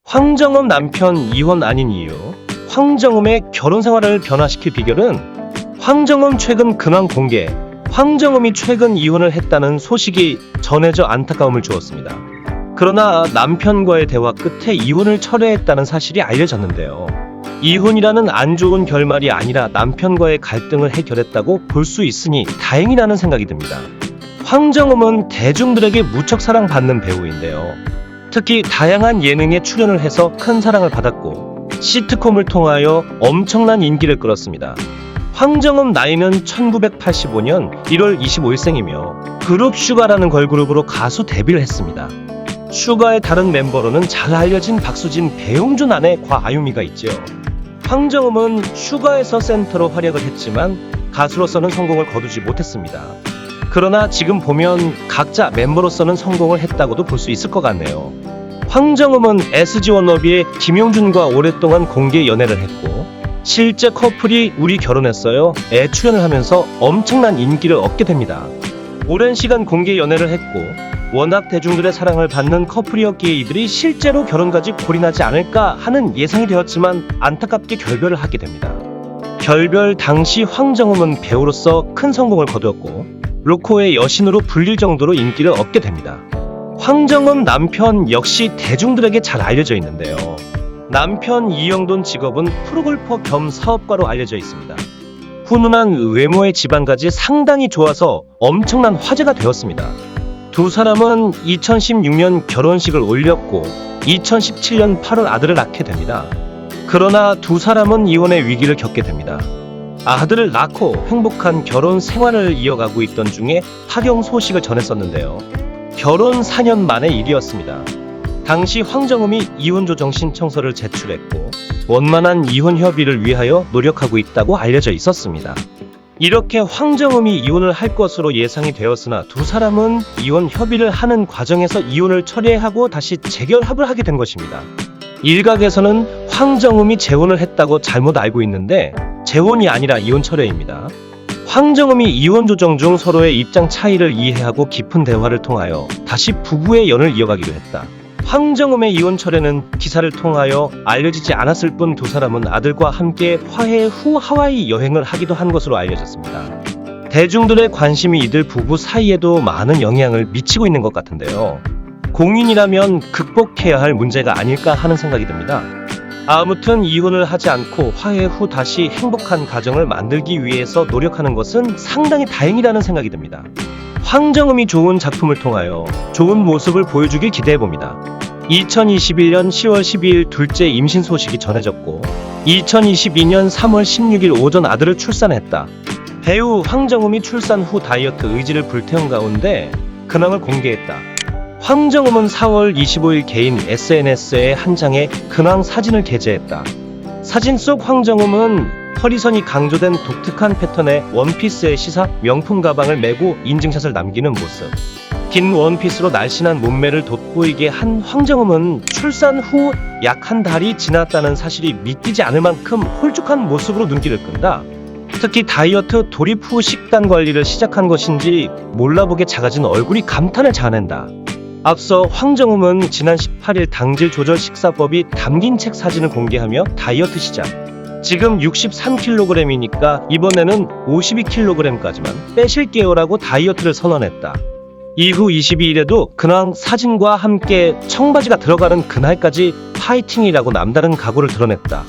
황정음 남편 이혼 아닌 이유, 황정음의 결혼 생활을 변화시킬 비결은 황정음 최근 근황 공개, 황정음이 최근 이혼을 했다는 소식이 전해져 안타까움을 주었습니다. 그러나 남편과의 대화 끝에 이혼을 철회했다는 사실이 알려졌는데요. 이혼이라는 안 좋은 결말이 아니라 남편과의 갈등을 해결했다고 볼 수 있으니 다행이라는 생각이 듭니다. 황정음은 대중들에게 무척 사랑받는 배우인데요. 특히 다양한 예능에 출연을 해서 큰 사랑을 받았고 시트콤을 통하여 엄청난 인기를 끌었습니다. 황정음 나이는 1985년 1월 25일생이며 그룹 슈가라는 걸그룹으로 가수 데뷔를 했습니다. 슈가의 다른 멤버로는 잘 알려진 박수진, 배용준 아내 과아유미가 있죠. 황정음은 슈가에서 센터로 활약을 했지만 가수로서는 성공을 거두지 못했습니다. 그러나 지금 보면 각자 멤버로서는 성공을 했다고도 볼 수 있을 것 같네요. 황정음은 SG 워너비의 김용준과 오랫동안 공개 연애를 했고 실제 커플이 우리 결혼했어요 에 출연을 하면서 엄청난 인기를 얻게 됩니다. 오랜 시간 공개 연애를 했고 워낙 대중들의 사랑을 받는 커플이었기에 이들이 실제로 결혼까지 골인하지 않을까 하는 예상이 되었지만 안타깝게 결별을 하게 됩니다. 결별 당시 황정음은 배우로서 큰 성공을 거두었고 로코의 여신으로 불릴 정도로 인기를 얻게 됩니다. 황정음 남편 역시 대중들에게 잘 알려져 있는데요. 남편 이영돈 직업은 프로골퍼 겸 사업가로 알려져 있습니다. 훈훈한 외모의 집안까지 상당히 좋아서 엄청난 화제가 되었습니다. 두 사람은 2016년 결혼식을 올렸고 2017년 8월 아들을 낳게 됩니다. 그러나 두 사람은 이혼의 위기를 겪게 됩니다. 아들을 낳고 행복한 결혼 생활을 이어가고 있던 중에 파경 소식을 전했었는데요. 결혼 4년 만의 일이었습니다. 당시 황정음이 이혼조정 신청서를 제출했고 원만한 이혼 협의를 위하여 노력하고 있다고 알려져 있었습니다. 이렇게 황정음이 이혼을 할 것으로 예상이 되었으나 두 사람은 이혼 협의를 하는 과정에서 이혼을 철회하고 다시 재결합을 하게 된 것입니다. 일각에서는 황정음이 재혼을 했다고 잘못 알고 있는데 재혼이 아니라 이혼 철회입니다. 황정음이 이혼 조정 중 서로의 입장 차이를 이해하고 깊은 대화를 통하여 다시 부부의 연을 이어가기로 했다. 황정음의 이혼 철회는 기사를 통하여 알려지지 않았을 뿐 두 사람은 아들과 함께 화해 후 하와이 여행을 하기도 한 것으로 알려졌습니다. 대중들의 관심이 이들 부부 사이에도 많은 영향을 미치고 있는 것 같은데요. 공인이라면 극복해야 할 문제가 아닐까 하는 생각이 듭니다. 아무튼 이혼을 하지 않고 화해 후 다시 행복한 가정을 만들기 위해서 노력하는 것은 상당히 다행이라는 생각이 듭니다. 황정음이 좋은 작품을 통하여 좋은 모습을 보여주길 기대해봅니다. 2021년 10월 12일 둘째 임신 소식이 전해졌고 2022년 3월 16일 오전 아들을 출산했다. 배우 황정음이 출산 후 다이어트 의지를 불태운 가운데 근황을 공개했다. 황정음은 4월 25일 개인 SNS에 한 장의 근황 사진을 게재했다. 사진 속 황정음은 허리선이 강조된 독특한 패턴의 원피스의 시사 명품 가방을 메고 인증샷을 남기는 모습. 긴 원피스로 날씬한 몸매를 돋보이게 한 황정음은 출산 후 약 한 달이 지났다는 사실이 믿기지 않을 만큼 홀쭉한 모습으로 눈길을 끈다. 특히 다이어트 돌입 후 식단 관리를 시작한 것인지 몰라보게 작아진 얼굴이 감탄을 자아낸다. 앞서 황정음은 지난 18일 당질 조절 식사법이 담긴 책 사진을 공개하며 다이어트 시작. 지금 63kg이니까 이번에는 52kg까지만 빼실게요라고 다이어트를 선언했다. 이후 22일에도 근황 사진과 함께 청바지가 들어가는 그날까지 파이팅이라고 남다른 각오를 드러냈다.